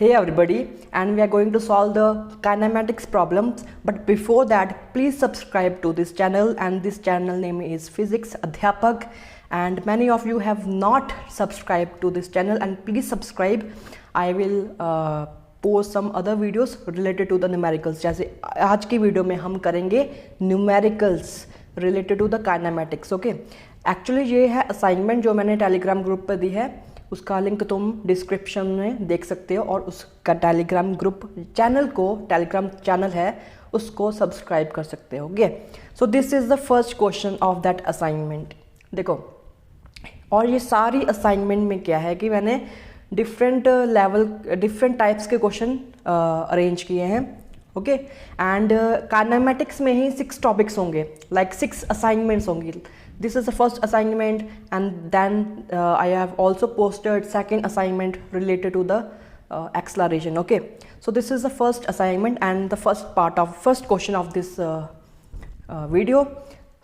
Hey everybody, and we are going to solve the kinematics problems. But before that, please subscribe to this channel, and this channel name is Physics Adhyapak. And many of you have not subscribed to this channel, and please subscribe. I will post some other videos related to the numericals. जैसे आज की video में हम करेंगे numericals related to the kinematics. Okay, actually ये है assignment जो मैंने टेलीग्राम ग्रुप पर दी है, उसका लिंक तुम डिस्क्रिप्शन में देख सकते हो, और उसका टेलीग्राम ग्रुप चैनल को, टेलीग्राम चैनल है उसको सब्सक्राइब कर सकते हो। Okay, so this is the first question of that assignment. देखो, और ये सारी असाइनमेंट में क्या है कि मैंने डिफरेंट लेवल, डिफरेंट टाइप्स के क्वेश्चन अरेंज किए हैं। ओके, एंड काइनेमेटिक्स में ही 6 टॉपिक्स होंगे, लाइक 6 असाइनमेंट्स होंगी। This is the first assignment, and then I have also posted second assignment related to the acceleration. Okay, so this is the first assignment and the first question of this video.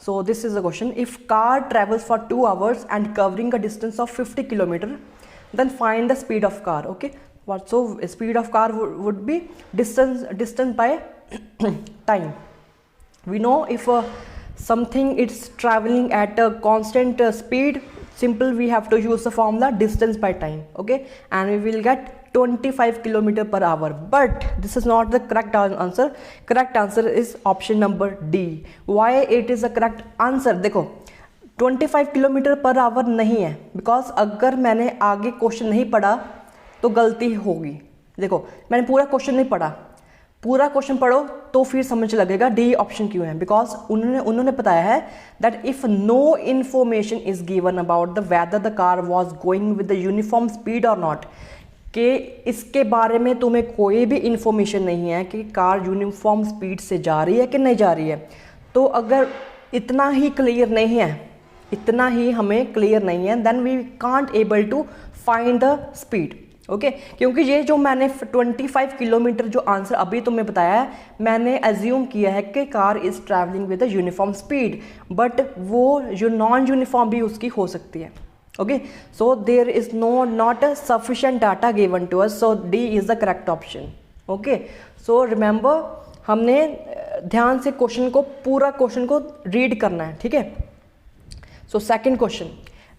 So this is the question: if car travels for 2 hours and covering a distance of 50 km, then find the speed of car. Okay, so speed of car would be distance by time. We know if something it's traveling at a constant speed, simple we have to use the formula distance by time. Okay, and we will get 25 km per hour, but this is not the correct answer. Correct answer is option number D. Why it is a correct answer? देखो, 25 km per hour नहीं है, because अगर मैंने आगे question नहीं पढ़ा तो गलती होगी। देखो, मैंने पूरा क्वेश्चन नहीं पढ़ा, पूरा क्वेश्चन पढ़ो तो फिर समझ लगेगा डी ऑप्शन क्यों है। बिकॉज उन्होंने बताया है that if no information is given about the weather the car was going with the uniform speed और नॉट, कि इसके बारे में तुम्हें कोई भी इंफॉर्मेशन नहीं है कि कार यूनिफॉर्म स्पीड से जा रही है कि नहीं जा रही है, तो अगर इतना ही क्लियर नहीं है, इतना ही हमें क्लियर नहीं है, then we can't able to find the speed. Okay, क्योंकि ये जो मैंने 25 किलोमीटर जो आंसर अभी तुम्हें बताया है, मैंने एज्यूम किया है कि car is travelling with a uniform speed, but वो जो नॉन यूनिफॉर्म भी उसकी हो सकती है। Okay, so there is not a sufficient data given to us, so D is the correct option. Okay, so remember, हमने ध्यान से क्वेश्चन को, पूरा क्वेश्चन को रीड करना है। ठीक है, so second question,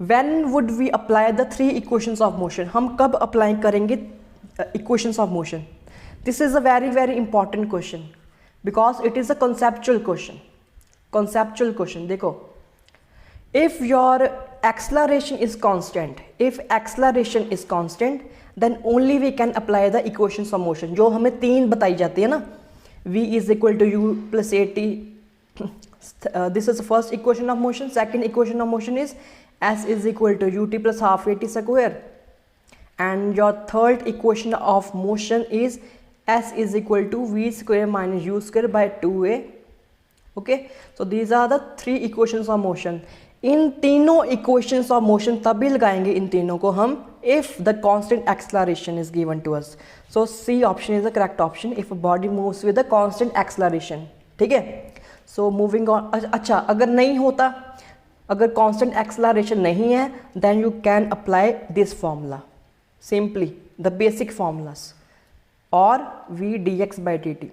When would we apply the 3 equations of motion? हम कब अप्लाई करेंगे equations of motion? This is a very very important question because it is a conceptual question. Conceptual question. देखो, if your acceleration is constant, then only we can apply the equations of motion. जो हमें 3 बताई जाती है ना, v is equal to u plus at. This is the first equation of motion. Second equation of motion is s is equal to ut plus half at square, and your third equation of motion is s is equal to v square minus u square by 2a. Okay, so these are the 3 equations of motion. इन तीनों equations of motion तभी लगाएंगे इन तीनों को हम if the constant acceleration is given to us. So C option is the correct option if a body moves with a constant acceleration. ठीक है, so moving on. अच्छा, अगर नहीं होता, अगर कांस्टेंट एक्सेलरेशन नहीं है, then you can apply this formula, simply the basic formulas, और v dx by dt.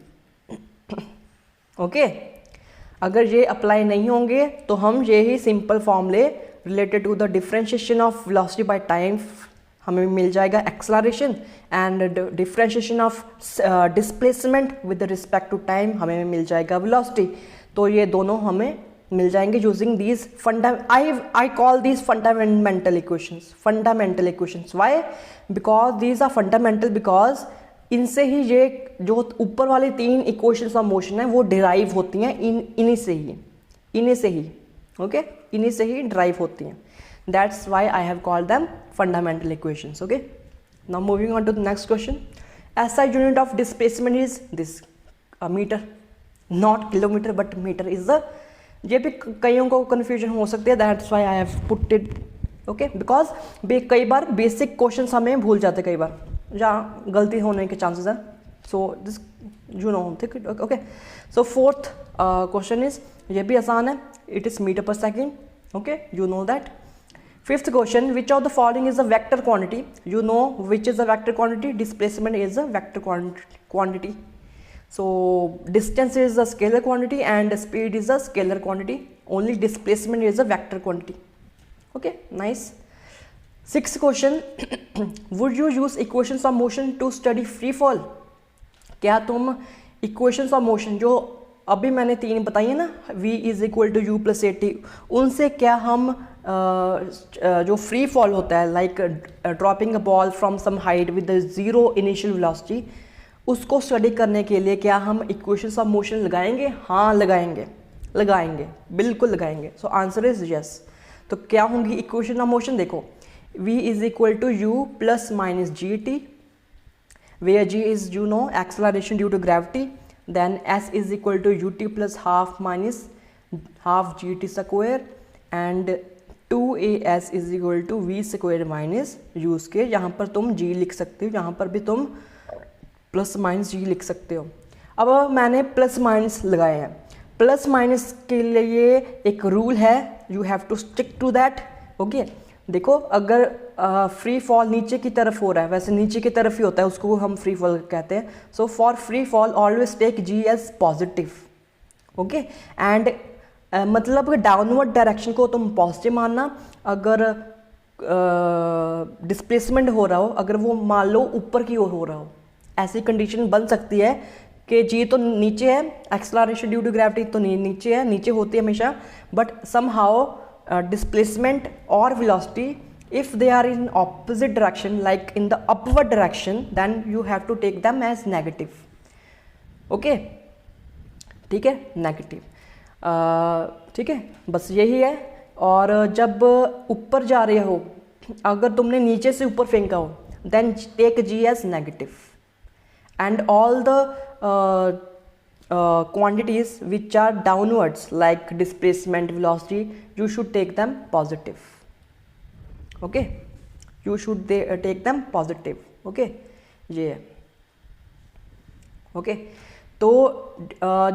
Okay, अगर ये अप्लाई नहीं होंगे तो हम ये ही सिंपल फॉर्मूले related to the differentiation of velocity by time हमें मिल जाएगा acceleration, and differentiation of displacement with respect to time हमें मिल जाएगा वेलोसिटी। तो ये दोनों हमें मिल जाएंगे using these I call these fundamental equations. Why? Because these are fundamental, because इनसे ही ये जो ऊपर वाली 3 इक्वेशंस ऑफ मोशन है वो डिराइव होती हैं इन्हीं से ही। ओके, इन्हीं से ही डिराइव होती हैं। That's why I have called them fundamental equations. Okay, now moving on to the next question. SI unit of displacement is this, metre, not kilometre but metre is the, ये भी कईयों को confusion हो सकती है, that's why I have put it. Okay, because कई बार basic questions हमें भूल जाते, कई बार जहाँ गलती होने के चांसेस हैं। सो दिस यू नो, ठीक है। Okay, so fourth question is, ये भी आसान है, इट इज़ मीटर पर second. Okay, you know that Fifth question, which of the following is a vector quantity? You know which is a vector quantity? Displacement is a vector quantity. So distance is a scalar quantity and speed is a scalar quantity. Only displacement is a vector quantity. Okay, nice. Sixth question, would you use equations of motion to study free fall? क्या तुम equations of motion जो अभी मैंने 3 बताई है ना, v is equal to u plus a t, उनसे क्या हम जो फ्री फॉल होता है like dropping a ball from some height with zero initial velocity, उसको स्टडी करने के लिए क्या हम इक्वेशंस ऑफ मोशन लगाएंगे? हाँ लगाएंगे, बिल्कुल लगाएंगे. So answer is yes. तो क्या होंगी इक्वेशन ऑफ मोशन? देखो v is equal to u plus minus g t, where g is you know acceleration due to gravity, then s is equal to ut plus half minus half gt square and 2as is equal to v square minus u square. यहाँ पर तुम g लिख सकते हो, यहाँ पर भी तुम प्लस माइनस g लिख सकते हो. अब मैंने प्लस माइनस लगाए हैं. प्लस माइनस के लिए एक रूल है, you have to stick to that. Okay, देखो अगर फ्री फॉल नीचे की तरफ हो रहा है, वैसे नीचे की तरफ ही होता है, उसको हम फ्री फॉल कहते हैं. So for free fall always take g as positive. Okay, and मतलब डाउनवर्ड डायरेक्शन को तुम पॉजिटिव मानना. अगर डिस्प्लेसमेंट हो रहा हो, अगर वो मान लो ऊपर की ओर हो रहा हो, ऐसी कंडीशन बन सकती है कि जी तो नीचे है, एक्सेलरेशन ड्यू टू ग्रेविटी तो नीचे है, नीचे होती है हमेशा, but somehow displacement or velocity, if they are in opposite direction like in the upward direction, then you have to take them as negative. Okay, ठीक है, नेगेटिव. ठीक है, बस यही है. और जब ऊपर जा रहे हो, अगर तुमने नीचे से ऊपर फेंका हो, then take g as negative and all the quantities which are downwards like displacement, velocity, you should take them positive. Okay, you should take them positive. Okay, ये है. Okay, तो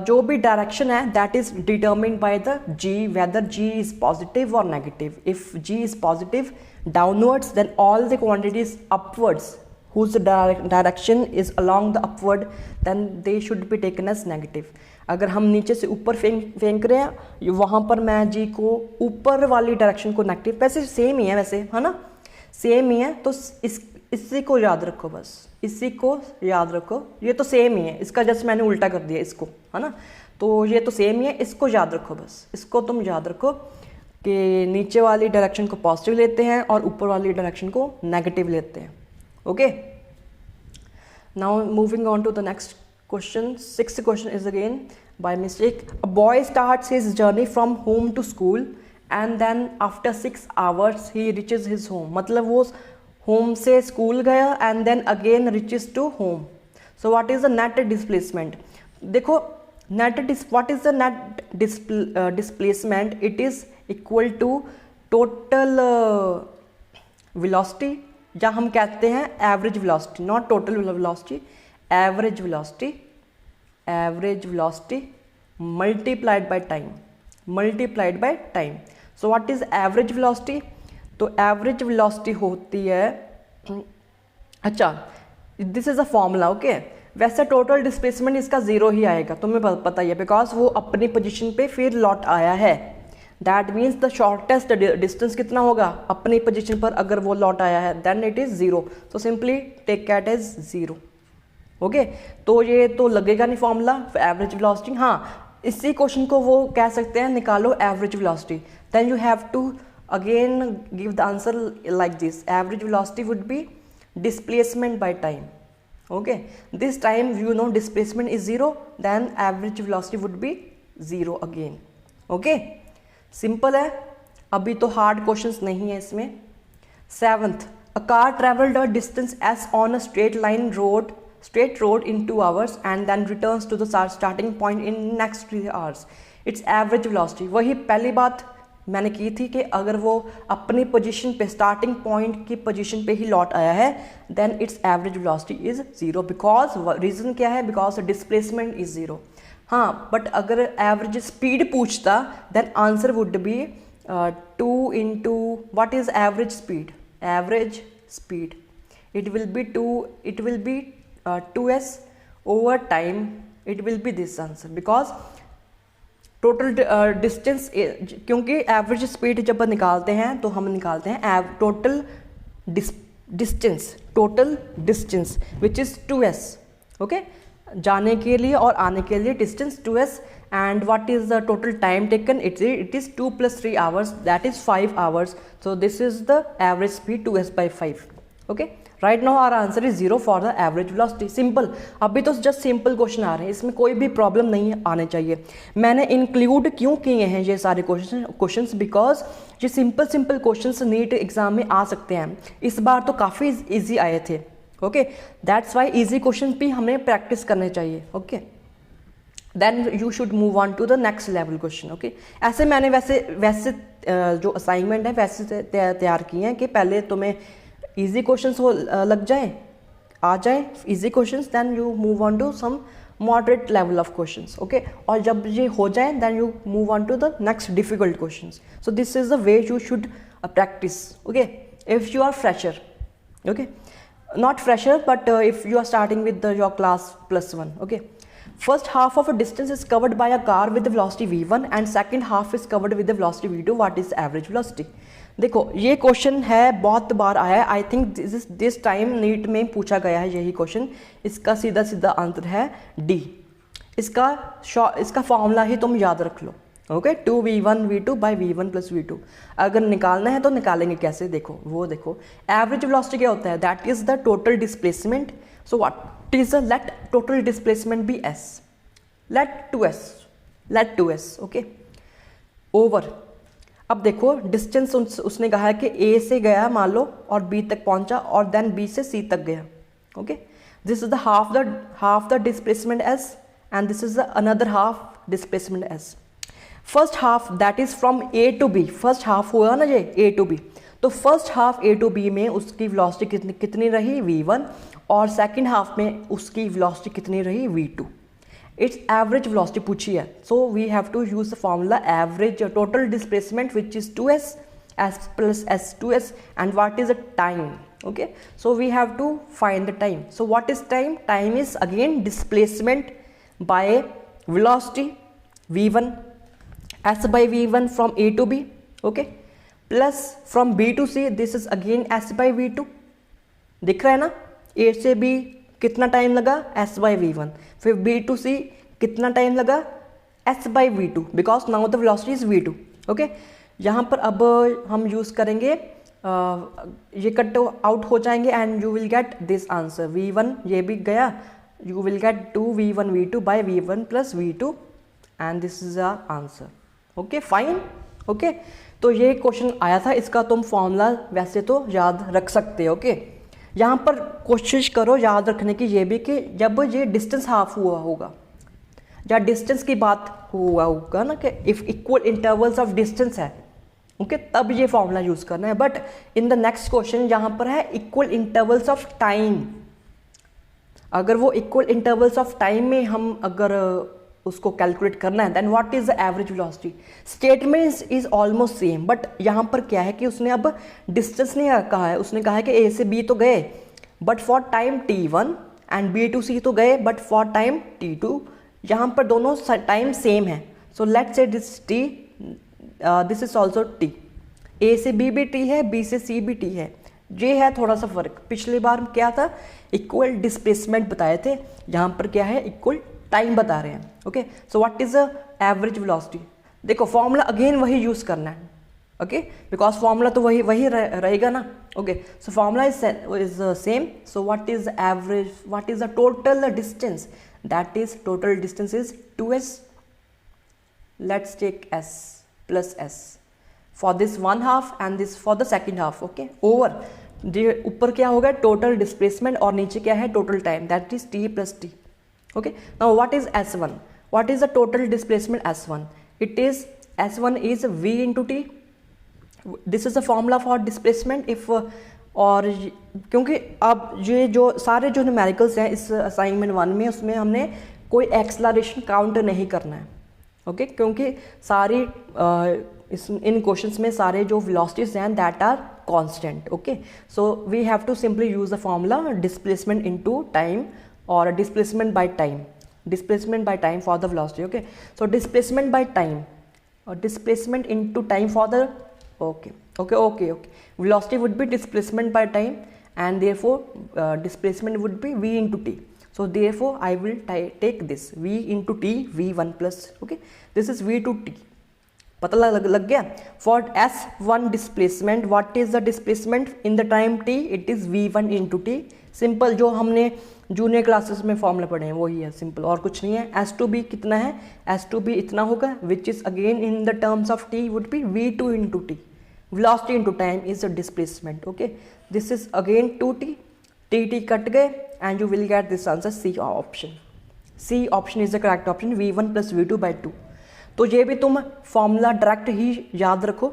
जो भी डायरेक्शन है that is determined by the g, whether g is positive or negative. If g is positive downwards, then all the quantities upwards whose direction is along the upward, then they should be taken as negative. अगर हम नीचे से ऊपर फेंक रहे हैं, वहाँ पर मैं जी को ऊपर वाली डायरेक्शन को नेगेटिव, वैसे सेम ही है, वैसे है ना, सेम ही है. तो इसी को याद रखो, बस इसी को याद रखो. ये तो सेम ही है, इसका जस्ट मैंने उल्टा कर दिया इसको, है ना. तो ये तो सेम ही है, इसको याद रखो, बस इसको तुम याद रखो कि नीचे वाली डायरेक्शन को पॉजिटिव लेते हैं और ऊपर वाली डायरेक्शन को नेगेटिव लेते हैं. Okay, now moving on to the next question. Sixth question is again by mistake. A boy starts his journey from home to school and then after 6 hours he reaches his home. मतलब वो home से school गया and then again reaches to home. So what is the net displacement? देखो what is the net displacement? It is equal to total velocity, या हम कहते हैं average velocity, not total velocity, average velocity multiplied by time. So what is average velocity? तो average velocity होती है, अच्छा this is a formula. Okay, वैसे total displacement इसका ज़ीरो ही आएगा, तुम्हें पता ही है, बिकॉज वो अपनी पोजीशन पे फिर लौट आया है. That means the shortest distance कितना होगा अपनी पोजीशन पर, अगर वो लौट आया है, then it is zero. So simply take cat as zero. Okay, तो ये तो लगेगा नहीं फॉर्मूला एवरेज वेलोसिटी. हाँ, इसी क्वेश्चन को वो कह सकते हैं निकालो average velocity. Then you have to again give the answer like this. Average velocity would be displacement by time. Okay, this time you know displacement is zero, then average velocity would be zero again. Okay, simple है, अभी तो hard questions नहीं है इसमें. Seventh, a car travelled a distance s on a straight road in 2 hours and then returns to the starting point in next 3 hours. Its average velocity. वही पहली बात मैंने की थी कि अगर वो अपनी पोजीशन पे, स्टार्टिंग पॉइंट की पोजीशन पे ही लौट आया है, then its average velocity is zero. Because reason क्या है? Because displacement is zero. हाँ, बट अगर एवरेज स्पीड पूछता, then answer would be 2 into what is average speed? Average speed, it will be 2s over time, it will be this answer, because total distance, क्योंकि average speed जब निकालते हैं तो हम निकालते हैं total distance which is 2s, okay, जाने के लिए और आने के लिए distance 2s, and what is the total time taken? It is 2 plus 3 hours, that is 5 hours. So this is the average speed 2s by 5. Okay, right now our answer is 0 for the average velocity. Simple. अभी तो just simple question आ रहे हैं, इसमें कोई भी problem नहीं आने चाहिए. मैंने इंक्लूड क्यों किए हैं ये सारे क्वेश्चंस? बिकॉज ये सिंपल क्वेश्चंस नीट एग्जाम में आ सकते हैं. इस बार तो काफ़ी ईजी आए थे. Okay, that's why easy question भी हमें प्रैक्टिस करने चाहिए. Okay, then you should move on to the next level question. Okay, ऐसे मैंने वैसे जो असाइनमेंट है वैसे तैयार किए हैं कि पहले तुम्हें इजी क्वेश्चंस लग जाएं, आ जाएं easy questions, then you move on to some moderate level of questions. Okay, और जब ये हो जाए then you move on to the next difficult questions. So this is the way you should practice. Okay, if you are fresher, okay, not fresher, but if you are starting with your class +1. Okay, first half of a distance is covered by a car with the velocity v1 and second half is covered with the velocity v2. What is average velocity? देखो ये question है, बहुत बार आया है. I think this time NEET में पूछा गया है यही क्वेश्चन. इसका सीधा आंसर है डी. इसका फॉर्मूला ही तुम याद रख लो. Okay, 2v1 v2 by v1 plus v2. अगर निकालना है तो निकालेंगे कैसे, देखो वो देखो. एवरेज वेलोसिटी क्या होता है? That is the total displacement. So what is the, let total displacement be s, let 2s. Okay, over. अब देखो डिस्टेंस उसने कहा है कि a से गया मान लो और b तक पहुंचा और देन b से c तक गया. Okay, this is the half the displacement s and this is the another half displacement s. First half that is from a to b, first half हुआ ना ये ए टू बी, तो first half a to b में उसकी velocity कितनी रही v1 और second half में उसकी वेलोसिटी कितनी रही v2. इट्स एवरेज वेलोसिटी पूछी है, so we have to use the formula average total displacement which is 2s s plus s 2s and what is the time. Okay, so we have to find the time. So what is time? Time is again displacement by velocity v1, s by v1 from a to b, okay, plus from b to c, this is again s by v2. दिख रहा है ना, a से b कितना time लगा, s by v1, फिर b to c कितना time लगा, s by v2, because now the velocity is v2. okay, यहाँ पर अब हम यूज़ करेंगे ये कट आउट हो जाएंगे and you will get this answer. v1 ये भी गया, you will gate 2v1 v2 by v1 plus v2 and this is the answer. Okay, fine. Okay, तो ये क्वेश्चन आया था, इसका तुम फॉर्मूला वैसे तो याद रख सकते हो. ओके, यहाँ पर कोशिश करो याद रखने की ये भी कि जब ये डिस्टेंस हाफ हुआ होगा या डिस्टेंस की बात हुआ होगा ना कि if equal intervals of distance है, ओके, तब ये फॉर्मूला यूज़ करना है. But in the next question यहाँ पर है इक्वल इंटरवल्स ऑफ टाइम. अगर वो इक्वल इंटरवल्स ऑफ टाइम में हम अगर उसको कैलकुलेट करना है then what is the average velocity. Statement is almost same, but यहाँ पर क्या है कि उसने अब डिस्टेंस नहीं कहा है, उसने कहा है कि ए से बी तो गए but for time t1 and B to C तो गए बट फॉर टाइम t2. यहाँ पर दोनों टाइम सेम है, so let's say this t, this is also t. ए से बी भी t है, बी से सी भी t है. ये है थोड़ा सा फर्क. पिछली बार क्या था, इक्वल डिस्प्लेसमेंट बताए थे, यहाँ पर क्या है इक्वल टाइम बता रहे हैं. Okay, so what is the average velocity. देखो फॉर्मूला अगेन वही यूज करना है. ओके, बिकॉज फॉर्मूला तो वही रहेगा ना. Okay, so formula is same. So what is average, what is the total distance, that is total distance is 2s. Let's take s plus s for this one half and this for the second half. okay, over ऊपर क्या होगा total displacement और नीचे क्या है total time, that is t plus t. okay, now what is s1, what is the total displacement s1, it is s1 is v into t. this is the formula for displacement if और क्योंकि अब ये जो सारे जो numericals हैं इस assignment 1 में उसमें हमने कोई एक्सलरेशन काउंट नहीं करना है. ओके, क्योंकि सारी इन क्वेश्चंस में सारे जो वेलोसिटीज हैं that are constant. Okay, so we have to simply use the formula displacement into time और displacement by time, displacement by time for the velocity. Okay, so displacement by time or displacement into time for the velocity would be displacement by time, and therefore displacement would be v into t. So therefore I will take this v into t, v1 plus. Okay, this is v to t. पता लग गया. For s1 displacement, what is the displacement in the time t? It is v1 into t. Simple, जो हमने junior classes में formula पढ़े हैं वही है, सिंपल, और कुछ नहीं है. S2b कितना है? S2b इतना होगा, which is again in the terms of t would be v2 into t. Velocity into time is the displacement. Okay, this is again 2t, t cut गए and you will get this answer C option. C option is the correct option, v1 plus v2 by 2. तो ये भी तुम formula direct ही याद रखो.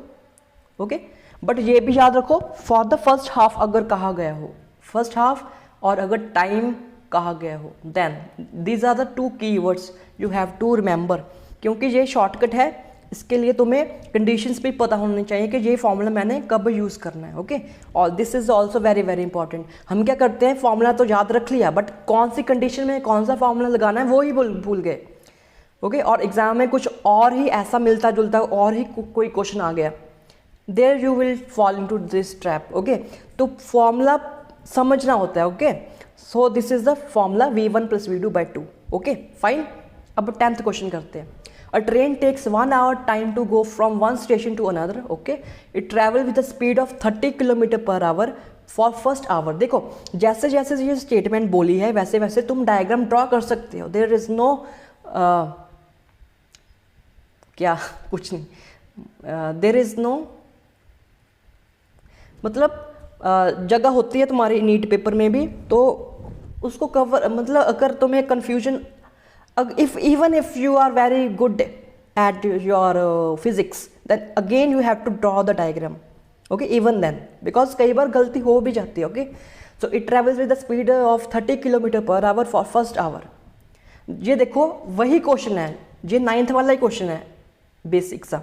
Okay, but ये भी याद रखो फॉर द फर्स्ट हाफ अगर कहा गया हो, फर्स्ट हाफ, और अगर टाइम कहा गया हो, then these are the two keywords you have to remember. क्योंकि ये शॉर्टकट है, इसके लिए तुम्हें कंडीशंस भी पता होनी चाहिए कि ये फॉर्मूला मैंने कब यूज़ करना है. ओके, और this is also very very important. हम क्या करते हैं, फॉर्मूला तो याद रख लिया, बट कौन सी कंडीशन में कौन सा फॉर्मूला लगाना है वो ही भूल गए. ओके, और एग्जाम में कुछ और ही ऐसा मिलता जुलता और ही कोई क्वेश्चन आ गया, there you will fall into this trap. Okay, तो फॉर्मूला समझना होता है. Okay, so this is the formula v1 plus v2 by 2. Okay, fine. अब 10th क्वेश्चन करते हैं. A train takes 1 hour time to go from one station to another. Okay, it travel with the speed of 30 kilometre per hour for first hour. देखो, जैसे जैसे ये statement बोली है वैसे वैसे तुम डायग्राम ड्रॉ कर सकते हो. देयर इज नो क्या, कुछ नहीं, देयर इज नो, मतलब जगह होती है तुम्हारी नीट पेपर में भी, तो उसको कवर, मतलब अगर तुम्हें confusion, if even if you are very good at your physics, then again you have to draw the diagram. Okay, even then, because कई बार गलती हो भी जाती है. Okay, so it travels with the speed of 30 kilometre per hour for first hour. ये देखो वही क्वेश्चन है, ये 9th वाला ही क्वेश्चन है, बेसिक सा.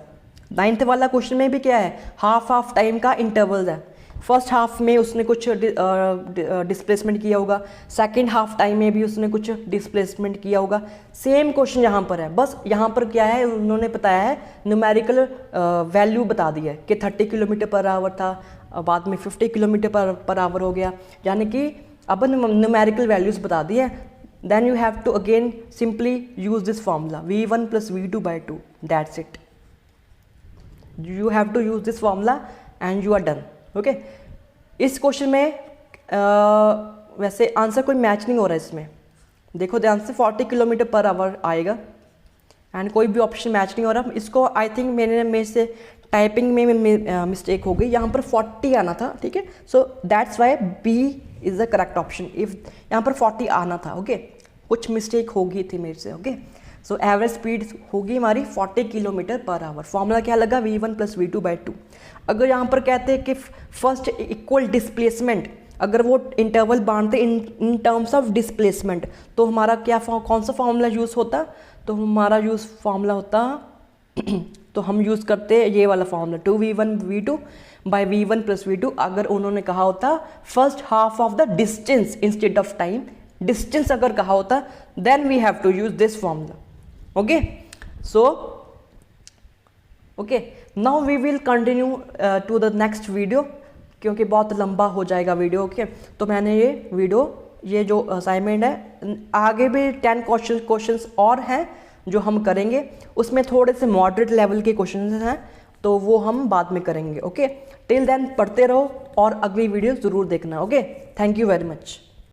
9th वाला क्वेश्चन में भी क्या है, हाफ टाइम का इंटरवल है. फर्स्ट हाफ में उसने कुछ डिस्प्लेसमेंट किया होगा, सेकंड हाफ टाइम में भी उसने कुछ डिस्प्लेसमेंट किया होगा. सेम क्वेश्चन यहाँ पर है, बस यहाँ पर क्या है, उन्होंने बताया है न्यूमेरिकल वैल्यू बता दिया है कि 30 किलोमीटर पर आवर था, बाद में 50 किलोमीटर पर आवर हो गया, यानी कि अब न्यूमेरिकल वैल्यूज बता दिए. Then you have to again simply use this formula v1 plus v2 by 2. That's it. You have to use this formula and you are done. Okay, इस question में वैसे आंसर कोई मैच नहीं हो रहा है इसमें. देखो ध्यान से, 40 किलोमीटर पर आवर आएगा एंड कोई भी ऑप्शन मैच नहीं हो रहा. इसको आई थिंक मेरे से टाइपिंग में मिस्टेक हो गई, यहाँ पर 40 आना था. ठीक है, so that's why b is the correct option. If यहाँ पर 40 आना था. ओके, कुछ मिस्टेक हो गई थी मेरे से. ओके, सो एवरेज स्पीड होगी हमारी 40 किलोमीटर पर आवर. फॉर्मूला क्या लगा, v1 प्लस v2 बाई 2. अगर यहाँ पर कहते हैं कि फर्स्ट इक्वल डिस्प्लेसमेंट, अगर वो इंटरवल बांधते इन टर्म्स ऑफ डिस्प्लेसमेंट, तो हमारा क्या कौन सा फॉर्मूला यूज़ होता, तो हमारा फॉर्मूला होता तो हम यूज़ करते ये वाला formula 2v1 v2 by v1 plus v2. अगर उन्होंने कहा होता first half of the distance instead of time, distance अगर कहा होता, then we have to use this formula. Okay, so okay, now we will continue to the next video, क्योंकि बहुत लंबा हो जाएगा वीडियो. ओके, तो मैंने ये जो असाइनमेंट है, आगे भी 10 क्वेश्चंस और हैं जो हम करेंगे. उसमें थोड़े से मॉडरेट लेवल के क्वेश्चंस हैं, तो वो हम बाद में करेंगे. ओके, टिल देन पढ़ते रहो और अगली वीडियो ज़रूर देखना. Okay, thank you very much.